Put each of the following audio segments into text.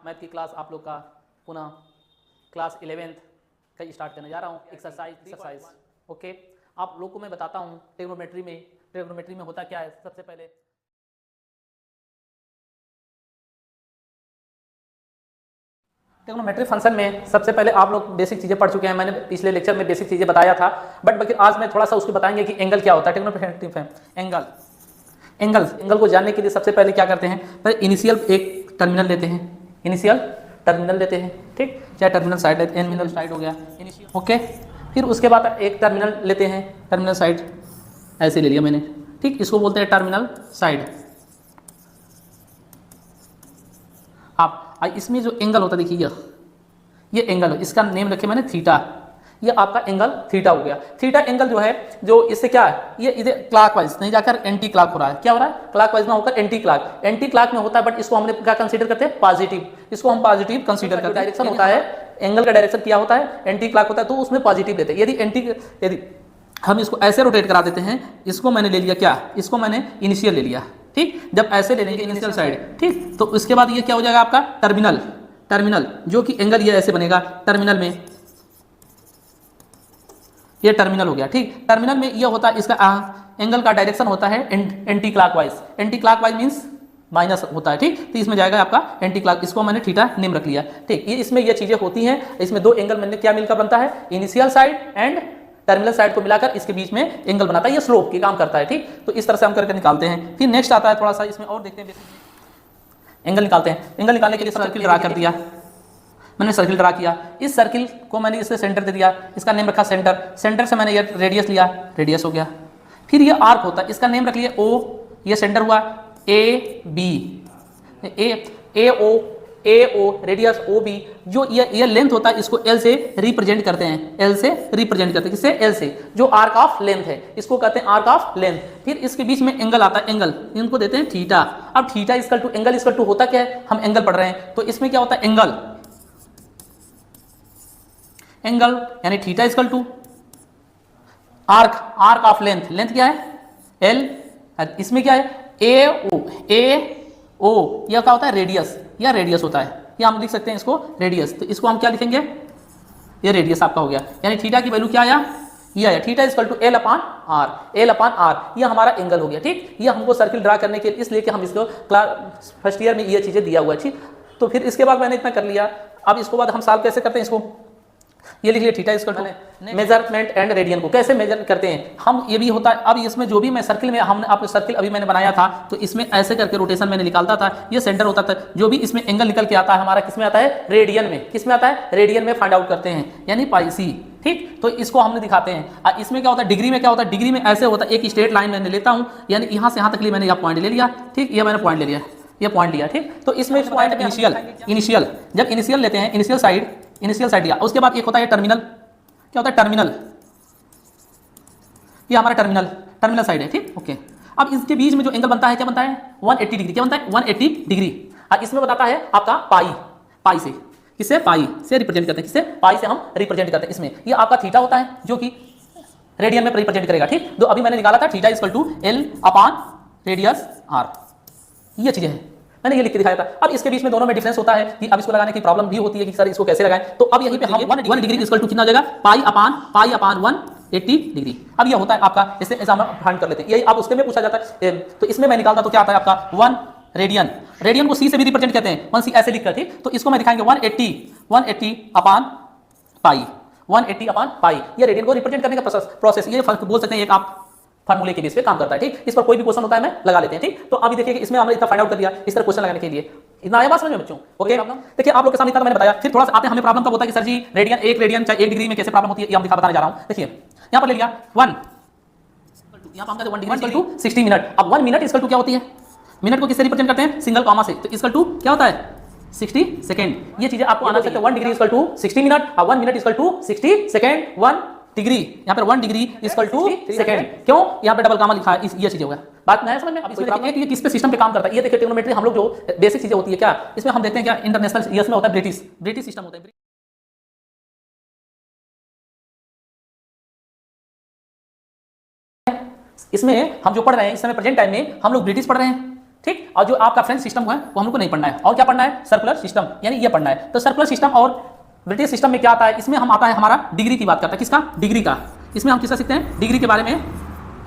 Math की class आप लोग का पुनः क्लास 11th का स्टार्ट करने जा रहा हूँ। Exercise okay. आप लोग को मैं बताता हूँ ट्रिग्नोमेट्री में होता क्या है। सबसे पहले ट्रिग्नोमेट्री फंक्शन में सबसे पहले आप लोग बेसिक चीज़ें पढ़ चुके हैं। मैंने पिछले लेक्चर में बेसिक चीज़ें बताया था, बट आज मैं थोड़ा सा उसको बताएंगे कि एंगल क्या होता है। ट्रिग्नोमेट्री में एंगल को जानने के लिए सबसे पहले क्या करते हैं, पहले इनिशियल एक टर्मिनल लेते हैं, इनिशियल टर्मिनल लेते हैं, ठीक, चाहे टर्मिनल साइड टर्मिनल साइड हो गया ओके। फिर उसके बाद एक टर्मिनल लेते हैं, टर्मिनल साइड ऐसे ले लिया मैंने, ठीक, इसको बोलते हैं टर्मिनल साइड। आप इसमें जो एंगल होता है देखिए, ये एंगल है, इसका नेम रखे मैंने थीटा। ये आपका एंगल थीटा हो गया। थीटा एंगल जो है, जो इससे क्या है, ये इधर क्लॉकवाइज नहीं जाकर एंटी क्लॉक हो रहा है। क्या हो रहा है? क्लॉकवाइज में होकर एंटी क्लॉक में होता है, बट इसको हमने क्या कंसीडर करते हैं? पॉजिटिव। इसको हम पॉजिटिव कंसीडर करते हैं। डायरेक्शन होता है, एंगल का डायरेक्शन क्या होता है? एंटी क्लॉक होता है, तो उसमें पॉजिटिव लेते हैं। यदि हम इसको ऐसे रोटेट करा देते हैं, इसको मैंने ले लिया क्या, इसको मैंने इनिशियल ले लिया, ठीक। जब ऐसे ले लेंगे इनिशियल साइड, ठीक, तो उसके बाद ये क्या हो जाएगा आपका टर्मिनल, जो कि एंगल ये ऐसे बनेगा टर्मिनल में, ये टर्मिनल हो गया, ठीक। टर्मिनल में ये होता है, इसका एंगल का डायरेक्शन होता है anti clockwise. Anti clockwise means minus होता है, ठीक। तो इसमें जाएगा आपका एंटी क्लॉक, इसको मैंने थीटा नेम रख लिया, ठीक। ये इसमें ये चीजें होती हैं। इसमें दो एंगल मैंने क्या मिलकर बनता है? Initial side and terminal side को मिलाकर इसके बीच में एंगल बनाता है। ये स्लोप की काम करता है, ठीक। तो इस तरह से हम करके निकालते हैं। फिर नेक्स्ट आता है, थोड़ा सा इसमें और देखते हैं, एंगल निकालते हैं। एंगल निकालने के लिए सर्किल ड्रा कर दिया मैंने, सर्किल ड्रा किया। इस सर्किल को मैंने इससे सेंटर दे दिया, इसका नेम रखा सेंटर से मैंने ये रेडियस लिया, रेडियस हो गया। फिर ये आर्क होता है, इसका नेम रख लिया ओ, ये सेंटर हुआ A B, A O radius O B. जो ये लेंथ होता है, इसको एल से रिप्रेजेंट करते हैं, एल से रिप्रेजेंट करते हैं। किससे? एल से। जो आर्क ऑफ लेंथ है, इसको कहते हैं आर्क ऑफ लेंथ। फिर इसके बीच में एंगल आता है, एंगल, इनको देते हैं थीटा। अब theta equal to angle equal to होता क्या है? हम एंगल पढ़ रहे हैं, तो इसमें क्या होता है? एंगल यानी theta equal to arc of length क्या है? एल। इसमें क्या है? ए ओ यह क्या होता है? रेडियस, या रेडियस होता है, या हम लिख सकते हैं इसको रेडियस। तो इसको हम क्या लिखेंगे? ये रेडियस आपका हो गया। यानी थीटा की वैल्यू क्या आया? ये आया, theta equal to L upon R. ये हमारा एंगल हो गया, ठीक। ये हमको सर्किल ड्रा करने के लिए, इसलिए कि हम इसको फर्स्ट ईयर में ये चीजें दिया हुआ है, ठीक। तो फिर इसके बाद मैंने इतना कर लिया। अब इसको बाद हम सॉल्व कैसे करते हैं? इसको ये लिख लिया, theta equal to measurement and radian को कैसे मेजर करते हैं हम, ये भी होता है। अब इसमें जो भी मैं सर्किल में, हमने आप सर्किल अभी मैंने बनाया था, तो इसमें ऐसे करके रोटेशन मैंने निकालता था, ये सेंटर होता था। जो भी इसमें एंगल निकल के आता है हमारा, किसमें आता है? रेडियन में। किसमें आता है? रेडियन में फाइंड आउट करते हैं, यानी पाई सी, ठीक। तो इसको हमने दिखाते हैं। इसमें क्या होता है? डिग्री में क्या होता है? डिग्री में ऐसे होता है, एक स्ट्रेट लाइन मैंने लेता हूं, यानी यहां से यहां तक मैंने यह पॉइंट ले लिया, ठीक। ये मैंने पॉइंट ले लिया, ये पॉइंट लिया, ठीक। तो इसमें पॉइंट इनिशियल, जब इनिशियल लेते हैं, इनिशियल साइड लिया। उसके बाद एक होता है टर्मिनल। क्या होता है? टर्मिनल। ये हमारा टर्मिनल साइड है, ठीक, ओके। अब इसके बीच में जो एंगल बनता है, क्या बनता है? 180 डिग्री। क्या बनता है? 180 डिग्री। और इसमें बताता है आपका पाई से। किससे? पाई से रिप्रेजेंट करते हैं। किससे? पाई से हम रिप्रेजेंट करते हैं। इसमें ये आपका थीटा होता है, जो कि रेडियन में रिप्रेजेंट करेगा, ठीक। तो अभी मैंने निकाला था theta equal to L upon radius R. ये चीजें हैं, मैंने ये लिख के दिखाया था। अब इसके बीच में दोनों में डिफरेंस होता है कि अब इसको लगाने की प्रॉब्लम भी होती है कि सर इसको कैसे लगाएं। तो अब यहीं पे हम 1 डिग्री इक्वल टू कितना हो जाएगा? पाई अपान 180 डिग्री। अब ये होता है आपका, इससे एग्जाम फाइंड कर लेते हैं। यही आप उसके में पूछा जाता है, तो इसमें मैं निकालता तो क्या आता है आपका? 1 रेडियन को सी से भी रिप्रेजेंट करते हैं, 1 सी ऐसे लिखकर, ठीक। तो इसको मैं दिखाएंगे 180 अपान पाई, 180 अपान पाई। ये रेडियन को रिप्रेजेंट करने का प्रोसेस, ये बोल सकते हैं एक आप फार्मूले के बेस पे काम करता है, ठीक। इस पर कोई भी क्वेश्चन होता है मैं लगा लेते हैं, ठीक। तो अभी देखिए कि इसमें हमने इतना फाइंड आउट कर दिया, इस तरह क्वेश्चन लगाने के लिए। इतना आया बात समझ में बच्चों? ओके, देखिए आप लोग के सामने इतना मैंने बताया। फिर थोड़ा सा आते हैं, हमें प्रॉब्लम कब होता है कि सर जी रेडियन चाहे 1 डिग्री में कैसे प्रॉब्लम होती है, ये हम बताने जा रहा हूं। देखिए यहां पर ले लिया 1, यहां पर हम कहते हैं 1 डिग्री इक्वल टू 60 मिनट। अब 1 मिनट इक्वल टू क्या होती है? मिनट को किससे रिप्रेजेंट करते हैं? सिंगल कॉमा से। तो इक्वल टू क्या होता है? 60 सेकंड। ये चीजें आपको आना चाहिए। 1 डिग्री इक्वल टू 60 मिनट और 1 minute equal to 60 second. 1 degree, यहाँ पर 1 डिग्री इक्वल टू सेकंड। क्यों? यहाँ पे डबल कामा लिखा है, ये चीज होगा। बात नया समझ में? अब इसमें देखिए कि ये किस पे सिस्टम पे काम करता है। ये देखिए ट्रिग्नोमेट्री हम लोग जो बेसिक चीजें होती है, क्या इसमें हम देखते हैं? क्या इंटरनेशनल ईयर्स में होता है, ब्रिटिश सिस्टम होता है। इसमें हम जो पढ़ रहे हैं इस समय प्रेजेंट टाइम में हम लोग ब्रिटिश पढ़ रहे हैं, ठीक। और जो आपका फ्रेंच सिस्टम है वो हम लोग को नहीं पढ़ना है, और क्या पढ़ना है, सर्कुलर सिस्टम, यानी ये पढ़ना है। तो सर्कुलर सिस्टम और ब्रिटिश सिस्टम में क्या आता है, इसमें हम आता है हमारा डिग्री की बात करता है, किसका, डिग्री का। इसमें हम किसका सीखते हैं, डिग्री के बारे में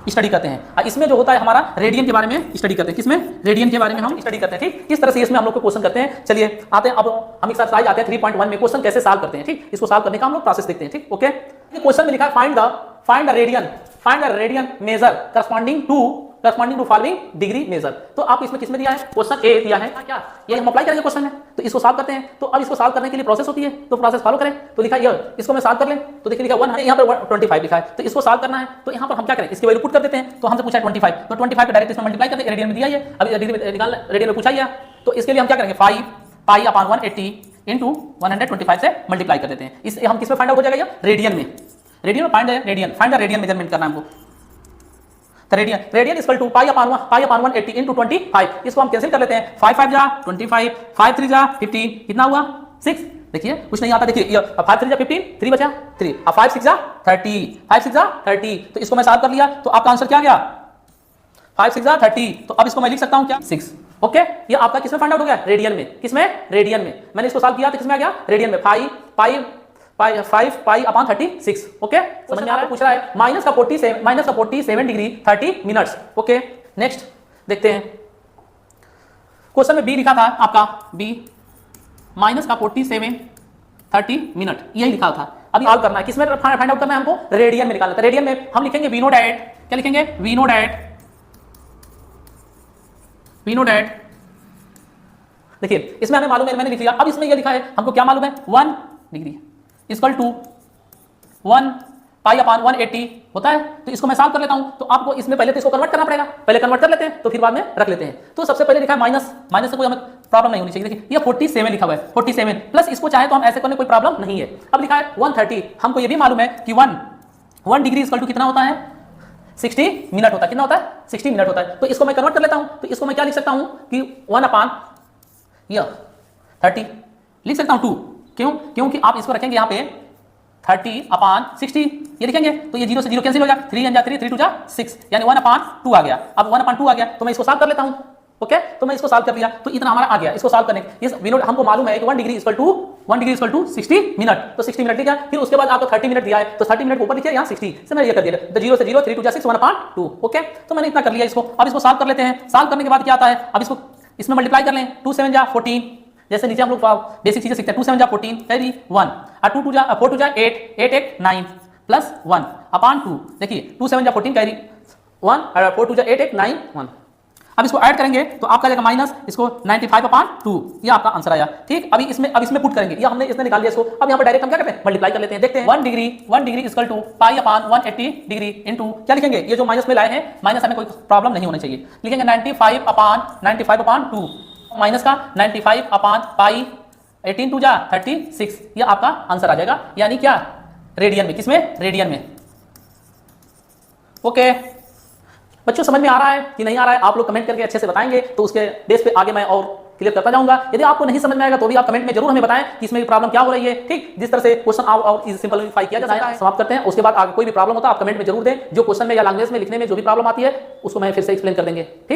स्टडी करते हैं। और इसमें जो होता है हमारा रेडियन के बारे में स्टडी करते हैं, किसमें, रेडियन के बारे में हम स्टडी करते हैं, ठीक। किस तरह से इसमें हम लोग को क्वेश्चन करते हैं, चलिए आते हैं। अब हम एक्सरसाइज आते हैं 3.1 में, क्वेश्चन कैसे सॉल्व करते हैं, ठीक। इसको सॉल्व करने का हम लोग प्रोसेस देखते हैं, ठीक। ओके, क्वेश्चन में लिखा है find the radian measure corresponding to following degree measure. तो आप इसमें किसमें दिया है, क्वेश्चन ए दिया है, क्या ये हम अप्लाई करेंगे क्वेश्चन में, तो इसको सॉल्व करते हैं। तो अब इसको सॉल्व करने के लिए प्रोसेस होती है, तो प्रोसेस फॉलो करें। तो लिखा ये, इसको मैं सॉल्व कर लें, तो देखिए लिखा 1 है, यहाँ पर 25 लिखा है, तो इसको सॉल्व करना है। तो यहाँ पर हम क्या करें, इसकी वैल्यू पुट कर देते हैं। तो हमसे पूछा है 25, तो 25 को डायरेक्ट इसमें मल्टीप्लाई करते हैं, रेडियन में दिया है, अभी रेडियन में पूछा है, तो इसके लिए हम क्या करेंगे, 5 पाई अपॉन 180 इंटू 125 से मल्टीप्लाई कर देते हैं। इस हम किसमें फाइंड आउट हो जाएगा, रेडियन में फाइंड द रेडियन मेजरमेंट करना है हमको। Radian equal to pi upon 180 into 25, इसको हम कैंसिल कर लेते हैं, 5 5 जा 25, 5 3 जा 15, कितना हुआ 6। देखिए कुछ नहीं आता, देखिए 5 3 जा 15, 3 बचा 3, अब 5 6 जा 30, 5 6 जा 30, तो इसको मैं सॉल्व कर लिया, तो आपका आंसर क्या गया, 5 6 जा 30। तो अब इसको मैं लिख सकता हूं क्या, 6। ओके, ये आपका किसमें फाइंड आउट हो गया, रेडियन में, किसमें, रेडियन में। मैंने इसको सॉल्व किया तो किसमें आ गया, रेडियन में, 5 पाई अपॉन 36। ओके, समझ में आ रहा है, पूछ रहा है माइनस का 47 डिग्री 30 मिनट्स। ओके, नेक्स्ट देखते हैं, क्वेश्चन में बी लिखा था आपका, बी माइनस का 47 30 मिनट, यही लिखा था। अभी सॉल्व करना है, किसमें फाइंड आउट करना है हमको, रेडियन में निकालना है। रेडियन में हम लिखेंगे वी नोट एट, क्या लिखेंगे, वी नोट एट। देखिए इसमें हमें मालूम है, मैंने लिख लिया। अब इसमें यह लिखा है, हमको क्या मालूम है, 1 degree equal to 1 pi upon 180 होता है। तो इसको मैं सॉल्व कर लेता हूं, तो आपको इसमें पहले तो इसको कन्वर्ट करना पड़ेगा, पहले कन्वर्ट कर लेते हैं, तो फिर बाद में रख लेते हैं। तो सबसे पहले लिखा है माइनस से कोई हमें प्रॉब्लम नहीं होनी चाहिए। देखिए ये 47 लिखा हुआ है, 47 प्लस इसको चाहे तो हम ऐसे करने कोई प्रॉब्लम नहीं है। अब लिखा है 130, हमको ये भी मालूम है कि 1 डिग्री इक्वल टू कितना होता है, 60 मिनट होता है। कितना होता है, 60 मिनट होता है। तो इसको मैं कन्वर्ट कर लेता हूं, तो इसको मैं क्या लिख सकता हूं कि 1 अपॉन 30 लिख सकता हूं 2, क्योंकि आप इसको रखेंगे यहाँ पे 30 अपॉन 60, ये लिखेंगे तो ये 0 से 0 कैंसिल हो जाएगा, 3 जा 3, 3 2 जा 6, यानी 1 अपॉन 2 आ गया। अब 1 अपॉन 2 आ गया, तो मैं इसको सॉल्व कर लेता हूं। ओके, तो मैं इसको सॉल्व कर लिया, तो इतना हमारा आ गया। इसको सॉल्व करने इस विनोड हमको मालूम है कि 1 डिग्री इक्वल टू 60 मिनट, तो 60 मिनट लिखा। फिर उसके बाद आपको 30 मिनट दिया है, तो 30 मिनट ऊपर लिखिए, यहाँ 60 से मैं ये कर दिया, तो 0 से 0, 3 2 जा 6, 1 अपॉन 2। ओके, तो मैंने इतना कर लिया इसको। अब इसको सॉल्व कर लेते हैं। सॉल्व करने के बाद क्या आता है, अब इसको इसमें मल्टीप्लाई कर लें, 2 7 जा 14, जैसे नीचे हम लोग बेसिक चीजें सीखते हैं, 2 7 जा 14 कैरी 1, और 4 2 जा 8, 8 8 9 प्लस 1 अपॉन 2। देखिए 2 7 जा 14 कैरी 1, और 4 2 जा 8 8 9 1। अब इसको ऐड करेंगे तो आपका जाएगा माइनस, इसको 95 अपॉन 2, ये आपका आंसर आया। ठीक, अब इसमें पुट करेंगे, ये हमने इसने निकाल लिया इसको। अब यहाँ पर डायरेक्ट हम क्या करते हैं, मल्टीप्लाई कर लेते हैं। देखते हैं 1 degree equal to pi upon 180 degree into क्या लिखेंगे, ये जो माइनस में लाए हैं, माइनस हमें कोई प्रॉब्लम नहीं होना चाहिए, लिखेंगे 95 अपॉन 2 माइनस का 95 अपॉन पाई 18 2 जा 36, ये आपका आंसर आ जाएगा, यानी क्या, रेडियन में। किसमें, रेडियन में। ओके बच्चों, समझ में आ रहा है कि नहीं आ रहा है, आप लोग कमेंट करके अच्छे से बताएंगे, तो उसके बेस पे आगे मैं और क्लियर करता जाऊंगा। यदि आपको नहीं समझ में आएगा तो भी आप कमेंट में जरूर हमें बताएं कि इसमें प्रॉब्लम क्या हो रही है। ठीक, जिस तरह से क्वेश्चन और सिंपलीफाई किया जाता है, समाप्त करते हैं। उसके बाद आगे कोई भी प्रॉब्लम होता है आप कमेंट में जरूर दें, जो क्वेश्चन में या लैंग्वेज में लिखने में जो भी प्रॉब्लम आती है उसको मैं फिर से एक्सप्लेन कर देंगे। ठीक।